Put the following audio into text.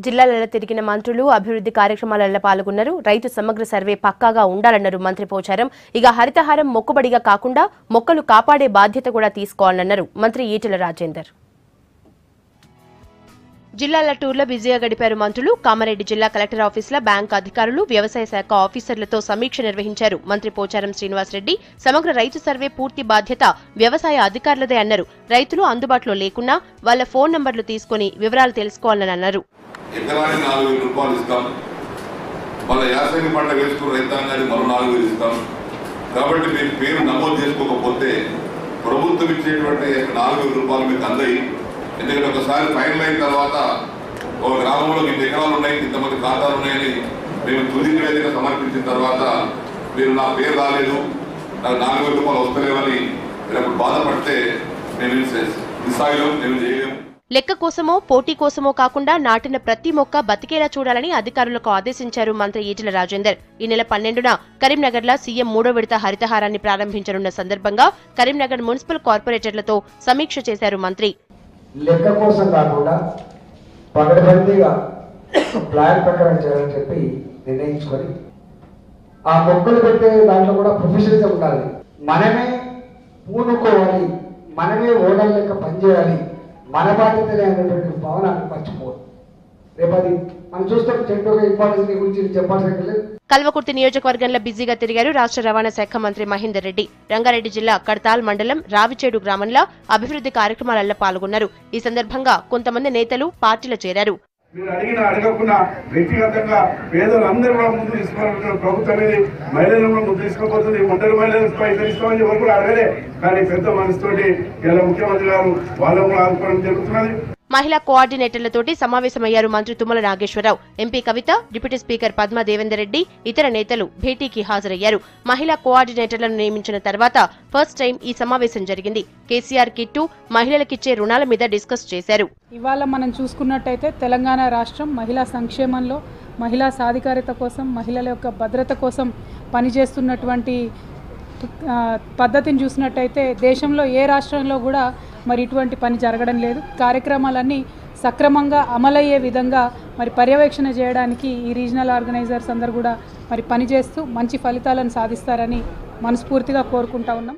జిల్లాలలో తిరిగిన మంత్రులు అభివృద్ధి కార్యక్రమాలలో పాల్గొన్నారు. రైతు సమగ్ర సర్వే పక్కాగా ఉండాలన్నారు మంత్రి పోచారం. ఇక హరితహారం మొక్కుబడిగా కాకుండా మొక్కలు కాపాడే బాధ్యత కూడా తీసుకోవాలన్నారు మంత్రి ఈటెల రాజేందర్. జిల్లాల టూర్లో బిజీగా గడిపారు మంత్రులు. కామారెడ్డి జిల్లా కలెక్టర్ ఆఫీసులో బ్యాంకు అధికారులు, వ్యవసాయ శాఖ ఆఫీసర్లతో సమీక్ష నిర్వహించారు మంత్రి పోచారం శ్రీనివాసరెడ్డి. సమగ్ర రైతు సర్వే పూర్తి బాధ్యత వ్యవసాయ అధికారులదే అన్నారు. రైతులు అందుబాటులో లేకున్నా వాళ్ళ ఫోన్ నంబర్లు తీసుకుని వివరాలు తెలుసుకోవాలని అన్నారు. ఎకరానికి 4,000 రూపాయలు ఇస్తాం, వాళ్ళ యాసంగి పంట వేసుకున్న రైతాంగానికి మరో 4,000 ఇస్తాం. కాబట్టి మీరు పేరు నమోదు చేసుకోకపోతే ప్రభుత్వం ఇచ్చేటువంటి 4,000 రూపాయలు మీకు అందాయి. ఎందుకంటే ఒకసారి ఫైనల్ అయిన తర్వాత ఒక గ్రామంలో ఇంత ఎకరాలు ఉన్నాయి, ఇంతమంది ఖాతాలు ఉన్నాయని మేము తుది నివేదిక సమర్పించిన తర్వాత మీరు నా పేరు రాలేదు, నాకు 4,000 రూపాయలు వస్తలేవని మీరు అప్పుడు బాధపడితే మేము స్థాయిలో మేము చేయలేము. లెక్క కోసమో పోటీ కోసమో కాకుండా నాటిన ప్రతి మొక్క బతికేలా చూడాలని అధికారులకు ఆదేశించారు మంత్రి ఈటెల రాజేందర్. ఈ నెల 12న కరీంనగర్లో సీఎం 3వ విడత హరితహారాన్ని ప్రారంభించనున్న సందర్భంగా కరీంనగర్ మున్సిపల్ కార్పొరేటర్లతో సమీక్ష చేశారు మంత్రి. లెక్క కోసం కాకుండా పగడబందీగా ప్లాన్ ప్రకారం చేయాలని చెప్పి నిర్ణయించుకొని ఆ మొక్కలు పెట్టే దాంట్లో కూడా ప్రొఫెషనలిజం ఉండాలి. మనమే పూనుకోవాలి, మనమే ఓనర్ లెక్క పనిచేయాలి, మన బాధ్యతలే అనేటువంటి భావన మర్చిపోదు. రేపు అది మనం చూస్తాం చెట్టు ఇంపార్టెన్స్ గురించి చెప్పాల్సి. కల్వకుర్తి నియోజకవర్గంలో బిజీగా తిరిగారు రాష్ట్ర రవాణా శాఖ మంత్రి మహేందర్ రెడ్డి. రంగారెడ్డి జిల్లా కడతాల్ మండలం రావిచేడు గ్రామంలో అభివృద్ధి కార్యక్రమాలలో పాల్గొన్నారు. ఈ సందర్భంగా కొంతమంది నేతలు పార్టీలో చేరారు. మీరు అడిగిన అడగకుండా వ్యక్తిగతంగా పేదలందరూ కూడా ముందు తీసుకోవాలంటున్న ప్రభుత్వం అనేది మహిళలను ముందు తీసుకోబోతుంది. ఒంటరి మహిళలకు పైసలు ఇస్తామని ఎవరు కూడా అడగలే. కానీ పెద్ద మనసుతోటి ఇలా ముఖ్యమంత్రి గారు వాళ్ళను కూడా ఆదుకోవడం జరుగుతున్నది. మహిళా కోఆర్డినేటర్లతోటి సమావేశమయ్యారు మంత్రి తుమ్మల నాగేశ్వరరావు. ఎంపీ కవిత, డిప్యూటీ స్పీకర్ పద్మా దేవేందర్ రెడ్డి, ఇతర నేతలు భేటీకి హాజరయ్యారు. మహిళా కోఆర్డినేటర్లను నియమించిన తర్వాత ఫస్ట్ టైం ఈ సమావేశం జరిగింది. కేసీఆర్ కిట్టు, మహిళలకిచ్చే రుణాల మీద డిస్కస్ చేశారు. ఇవాళ మనం చూసుకున్నట్టయితే తెలంగాణ రాష్ట్రం మహిళా సంక్షేమంలో, మహిళా సాధికారత కోసం, మహిళల యొక్క భద్రత కోసం పనిచేస్తున్నటువంటి పద్ధతిని చూసినట్టయితే దేశంలో ఏ రాష్ట్రంలో కూడా మరి ఇటువంటి పని జరగడం లేదు. కార్యక్రమాలన్నీ సక్రమంగా అమలయ్యే విధంగా మరి పర్యవేక్షణ చేయడానికి ఈ రీజనల్ ఆర్గనైజర్స్ అందరూ కూడా మరి పనిచేస్తూ మంచి ఫలితాలను సాధిస్తారని మనస్ఫూర్తిగా కోరుకుంటా ఉన్నాం.